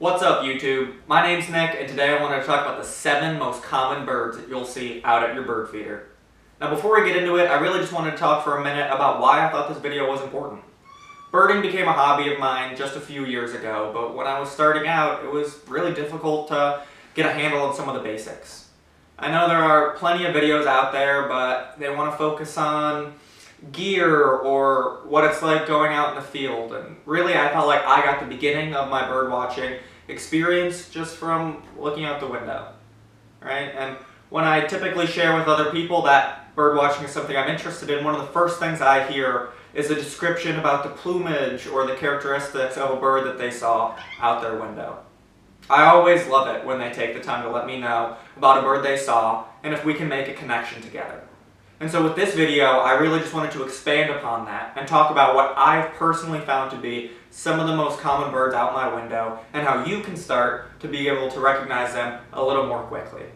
What's up, YouTube? My name's Nick, and today I wanted to talk about the 7 most common birds that you'll see out at your bird feeder. Now before we get into it, I really just wanted to talk for a minute about why I thought this video was important. Birding became a hobby of mine just a few years ago, but when I was starting out, it was really difficult to get a handle on some of the basics. I know there are plenty of videos out there, but they want to focus on gear or what it's like going out in the field, and really I felt like I got the beginning of my bird watching experience just from looking out the window, right? And when I typically share with other people that bird watching is something I'm interested in, one of the first things I hear is a description about the plumage or the characteristics of a bird that they saw out their window. I always love it when they take the time to let me know about a bird they saw and if we can make a connection together. And so with this video, I really just wanted to expand upon that and talk about what I've personally found to be some of the most common birds out my window and how you can start to be able to recognize them a little more quickly.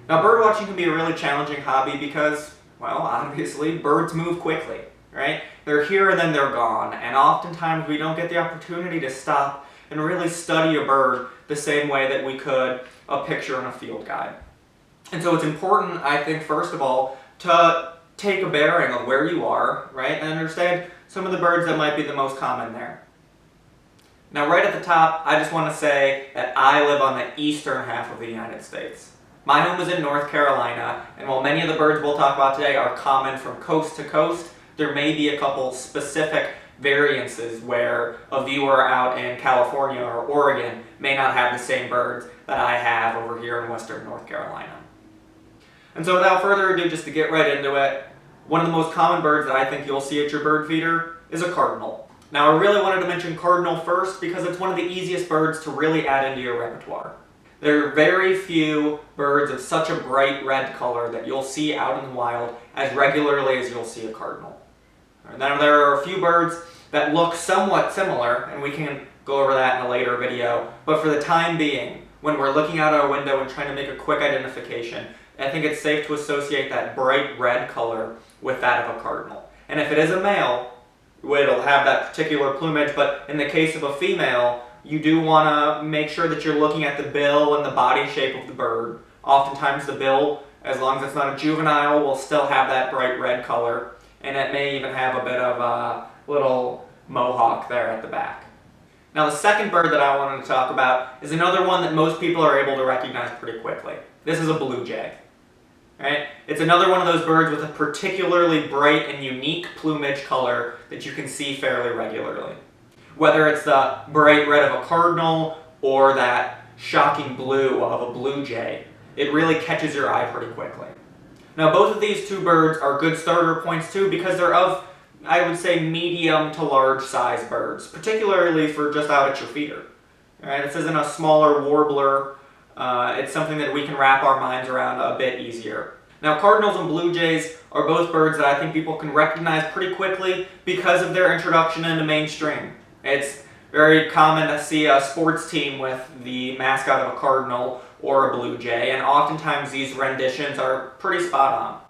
Now, bird watching can be a really challenging hobby because, well, obviously birds move quickly, right? They're here and then they're gone, and oftentimes we don't get the opportunity to stop and really study a bird the same way that we could a picture in a field guide. And so it's important, I think, first of all, to take a bearing on where you are, right, and understand some of the birds that might be the most common there. Now, right at the top, I just want to say that I live on the eastern half of the United States. My home is in North Carolina, and while many of the birds we'll talk about today are common from coast to coast, there may be a couple specific variances where a viewer out in California or Oregon may not have the same birds that I have over here in western North Carolina. And so without further ado, just to get right into it, one of the most common birds that I think you'll see at your bird feeder is a cardinal. Now, I really wanted to mention cardinal first because it's one of the easiest birds to really add into your repertoire. There are very few birds of such a bright red color that you'll see out in the wild as regularly as you'll see a cardinal. Now, there are a few birds that look somewhat similar, and we can go over that in a later video, but for the time being, when we're looking out our window and trying to make a quick identification, I think it's safe to associate that bright red color with that of a cardinal. And if it is a male, it'll have that particular plumage, but in the case of a female, you do want to make sure that you're looking at the bill and the body shape of the bird. Oftentimes the bill, as long as it's not a juvenile, will still have that bright red color, and it may even have a bit of a little mohawk there at the back. Now, the second bird that I wanted to talk about is another one that most people are able to recognize pretty quickly. This is a blue jay. Right? It's another one of those birds with a particularly bright and unique plumage color that you can see fairly regularly. Whether it's the bright red of a cardinal or that shocking blue of a blue jay, it really catches your eye pretty quickly. Now, both of these two birds are good starter points too because they're of, I would say, medium to large size birds, particularly for just out at your feeder. Right? This isn't a smaller warbler. It's something that we can wrap our minds around a bit easier. Now, cardinals and blue jays are both birds that I think people can recognize pretty quickly because of their introduction into mainstream. It's very common to see a sports team with the mascot of a cardinal or a blue jay, and oftentimes these renditions are pretty spot on.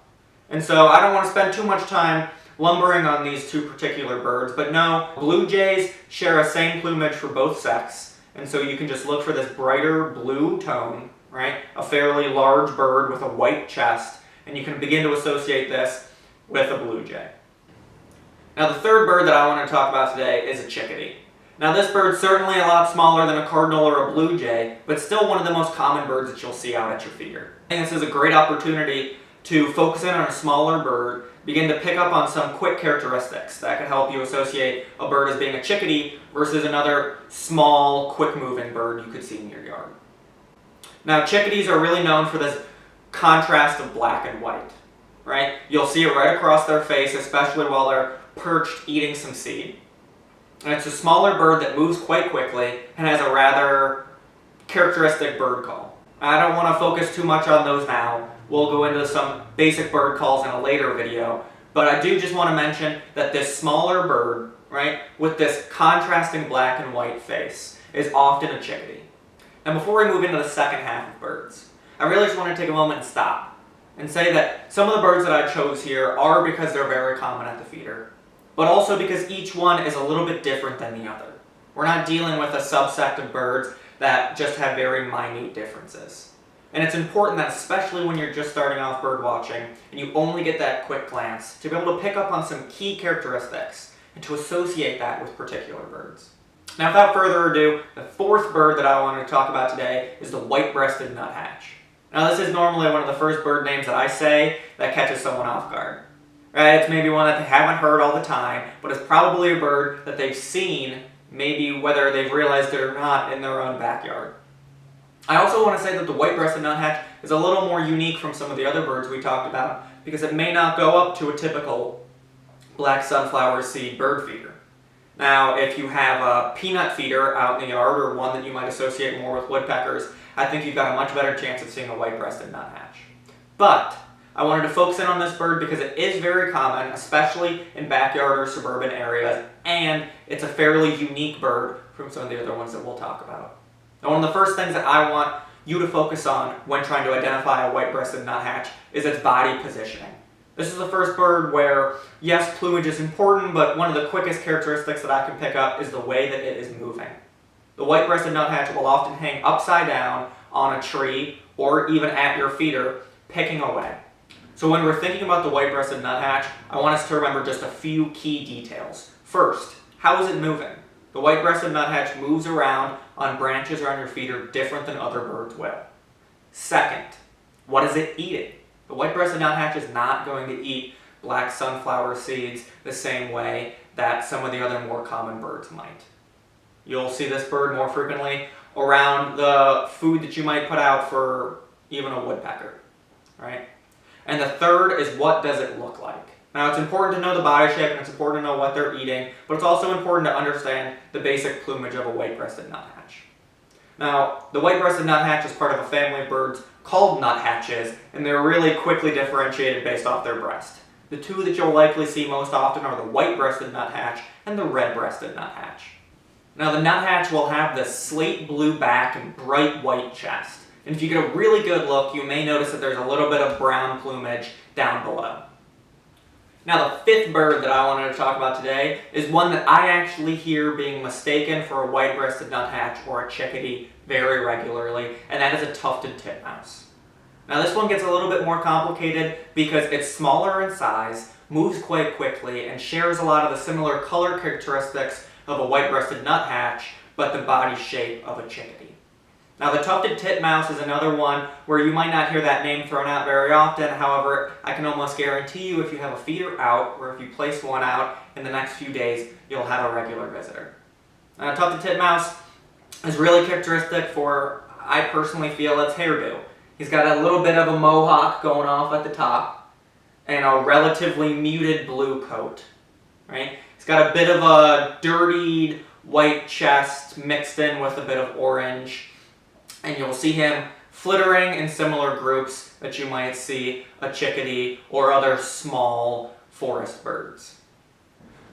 And so I don't want to spend too much time lumbering on these two particular birds, but no, blue jays share a same plumage for both sexes. And so you can just look for this brighter blue tone, right? A fairly large bird with a white chest, and you can begin to associate this with a blue jay. Now, the third bird that I want to talk about today is a chickadee. Now, this bird's certainly a lot smaller than a cardinal or a blue jay, but still one of the most common birds that you'll see out at your feeder. I think this is a great opportunity to focus in on a smaller bird, begin to pick up on some quick characteristics that can help you associate a bird as being a chickadee versus another small, quick-moving bird you could see in your yard. Now, chickadees are really known for this contrast of black and white, right? You'll see it right across their face, especially while they're perched eating some seed. And it's a smaller bird that moves quite quickly and has a rather characteristic bird call. I don't want to focus too much on those now. We'll go into some basic bird calls in a later video, but I do just want to mention that this smaller bird, right, with this contrasting black and white face is often a chickadee. Now, before we move into the second half of birds, I really just want to take a moment and stop and say that some of the birds that I chose here are because they're very common at the feeder, but also because each one is a little bit different than the other. We're not dealing with a subsect of birds that just have very minute differences. And it's important that, especially when you're just starting off bird watching and you only get that quick glance, to be able to pick up on some key characteristics and to associate that with particular birds. Now, without further ado, the fourth bird that I wanted to talk about today is the white-breasted nuthatch. Now, this is normally one of the first bird names that I say that catches someone off guard. Right? It's maybe one that they haven't heard all the time, but it's probably a bird that they've seen, maybe whether they've realized it or not, in their own backyard. I also want to say that the white-breasted nuthatch is a little more unique from some of the other birds we talked about because it may not go up to a typical black sunflower seed bird feeder. Now, if you have a peanut feeder out in the yard or one that you might associate more with woodpeckers, I think you've got a much better chance of seeing a white-breasted nuthatch. But I wanted to focus in on this bird because it is very common, especially in backyard or suburban areas, and it's a fairly unique bird from some of the other ones that we'll talk about. Now, one of the first things that I want you to focus on when trying to identify a white-breasted nuthatch is its body positioning. This is the first bird where, yes, plumage is important, but one of the quickest characteristics that I can pick up is the way that it is moving. The white-breasted nuthatch will often hang upside down on a tree or even at your feeder, picking away. So when we're thinking about the white-breasted nuthatch, I want us to remember just a few key details. First, how is it moving? The white-breasted nuthatch moves around on branches or on your feeder different than other birds will. Second, what is it eating? The white-breasted nuthatch is not going to eat black sunflower seeds the same way that some of the other more common birds might. You'll see this bird more frequently around the food that you might put out for even a woodpecker, right? And the third is, what does it look like? Now, it's important to know the body shape and it's important to know what they're eating, but it's also important to understand the basic plumage of a white-breasted nuthatch. Now, the white-breasted nuthatch is part of a family of birds called nuthatches, and they're really quickly differentiated based off their breast. The two that you'll likely see most often are the white-breasted nuthatch and the red-breasted nuthatch. Now, the nuthatch will have this slate blue back and bright white chest. And if you get a really good look, you may notice that there's a little bit of brown plumage down below. Now, the fifth bird that I wanted to talk about today is one that I actually hear being mistaken for a white-breasted nuthatch or a chickadee very regularly, and that is a tufted titmouse. Now, this one gets a little bit more complicated because it's smaller in size, moves quite quickly, and shares a lot of the similar color characteristics of a white-breasted nuthatch, but the body shape of a chickadee. Now, the tufted titmouse is another one where you might not hear that name thrown out very often. However, I can almost guarantee you if you have a feeder out or if you place one out in the next few days, you'll have a regular visitor. Now, tufted titmouse is really characteristic for, I personally feel, its hairdo. He's got a little bit of a mohawk going off at the top and a relatively muted blue coat, right? He's got a bit of a dirtied white chest mixed in with a bit of orange. And you'll see him flittering in similar groups that you might see a chickadee or other small forest birds.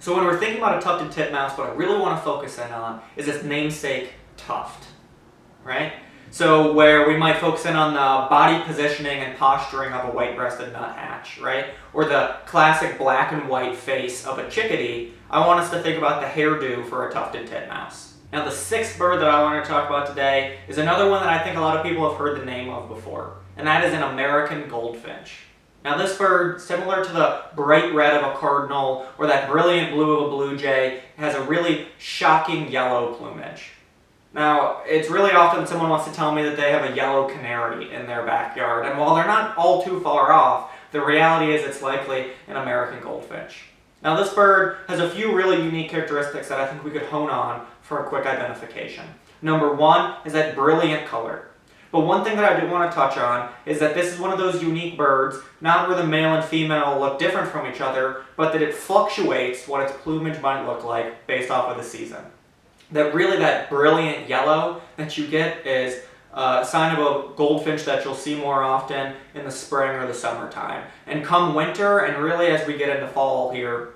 So when we're thinking about a tufted titmouse, what I really want to focus in on is its namesake, tuft, right? So where we might focus in on the body positioning and posturing of a white-breasted nuthatch, right? Or the classic black and white face of a chickadee, I want us to think about the hairdo for a tufted titmouse. Now, the sixth bird that I want to talk about today is another one that I think a lot of people have heard the name of before, and that is an American goldfinch. Now, this bird, similar to the bright red of a cardinal or that brilliant blue of a blue jay, has a really shocking yellow plumage. Now, it's really often someone wants to tell me that they have a yellow canary in their backyard, and while they're not all too far off, the reality is it's likely an American goldfinch. Now, this bird has a few really unique characteristics that I think we could hone on for a quick identification. Number one is that brilliant color. But one thing that I do want to touch on is that this is one of those unique birds, not where the male and female look different from each other, but that it fluctuates what its plumage might look like based off of the season. That really that brilliant yellow that you get is a sign of a goldfinch that you'll see more often in the spring or the summertime. And come winter, and really as we get into fall here,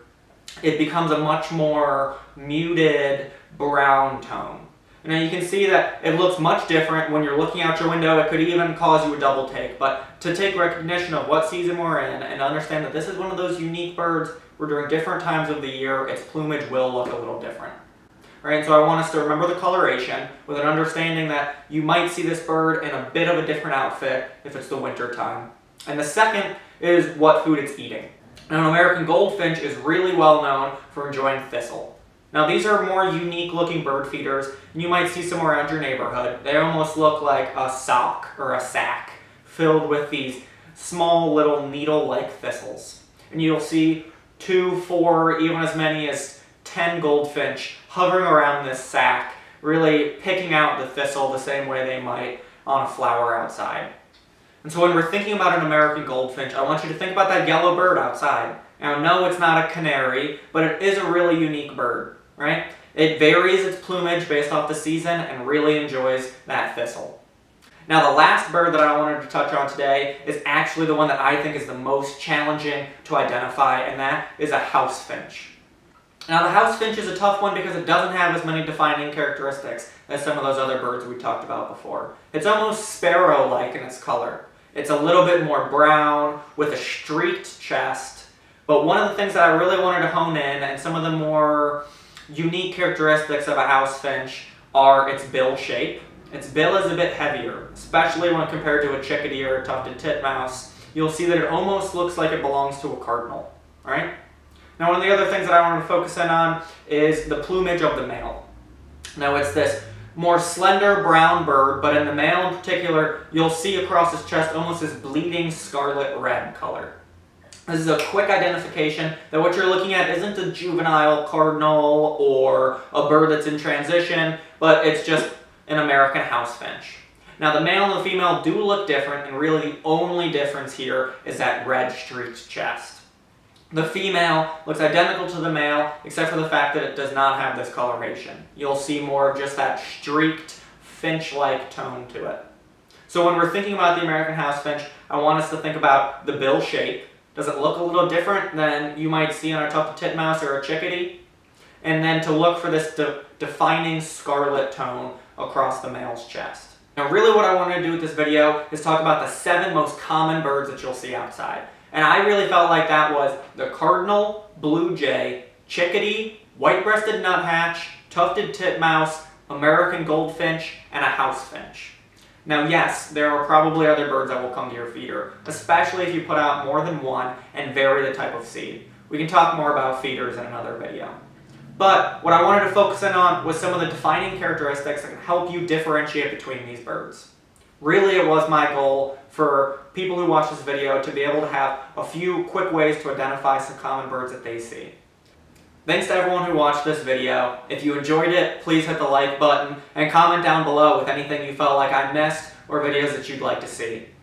it becomes a much more muted brown tone. Now you can see that it looks much different when you're looking out your window. It could even cause you a double take. But to take recognition of what season we're in and understand that this is one of those unique birds where during different times of the year its plumage will look a little different. right? So I want us to remember the coloration with an understanding that you might see this bird in a bit of a different outfit if it's the winter time. And the second is what food it's eating. Now, an American goldfinch is really well known for enjoying thistle. Now, these are more unique looking bird feeders, and you might see some around your neighborhood. They almost look like a sock or a sack filled with these small little needle-like thistles. And you'll see 2, 4, even as many as 10 goldfinch hovering around this sack, really picking out the thistle the same way they might on a flower outside. And so when we're thinking about an American goldfinch, I want you to think about that yellow bird outside. Now, no, it's not a canary, but it is a really unique bird, right? It varies its plumage based off the season and really enjoys that thistle. Now, the last bird that I wanted to touch on today is actually the one that I think is the most challenging to identify, and that is a house finch. Now, the house finch is a tough one because it doesn't have as many defining characteristics as some of those other birds we talked about before. It's almost sparrow-like in its color. It's a little bit more brown with a streaked chest, but one of the things that I really wanted to hone in, and some of the more unique characteristics of a house finch, are its bill shape. Its bill is a bit heavier, especially when compared to a chickadee or a tufted titmouse. You'll see that it almost looks like it belongs to a cardinal, right? Now, one of the other things that I wanted to focus in on is the plumage of the male. Now, it's this more slender brown bird, but in the male in particular, you'll see across his chest almost this bleeding scarlet red color. This is a quick identification that what you're looking at isn't a juvenile cardinal or a bird that's in transition, but it's just an American house finch. Now, the male and the female do look different, and really the only difference here is that red streaked chest. The female looks identical to the male, except for the fact that it does not have this coloration. You'll see more of just that streaked, finch-like tone to it. So when we're thinking about the American house finch, I want us to think about the bill shape. Does it look a little different than you might see on a tufted titmouse or a chickadee? And then to look for this defining scarlet tone across the male's chest. Now, really what I wanted to do with this video is talk about the 7 most common birds that you'll see outside. And I really felt like that was the cardinal, blue jay, chickadee, white-breasted nuthatch, tufted titmouse, American goldfinch, and a house finch. Now, yes, there are probably other birds that will come to your feeder, especially if you put out more than one and vary the type of seed. We can talk more about feeders in another video. But what I wanted to focus in on was some of the defining characteristics that can help you differentiate between these birds. Really, it was my goal for people who watch this video to be able to have a few quick ways to identify some common birds that they see. Thanks to everyone who watched this video. If you enjoyed it, please hit the like button and comment down below with anything you felt like I missed or videos that you'd like to see.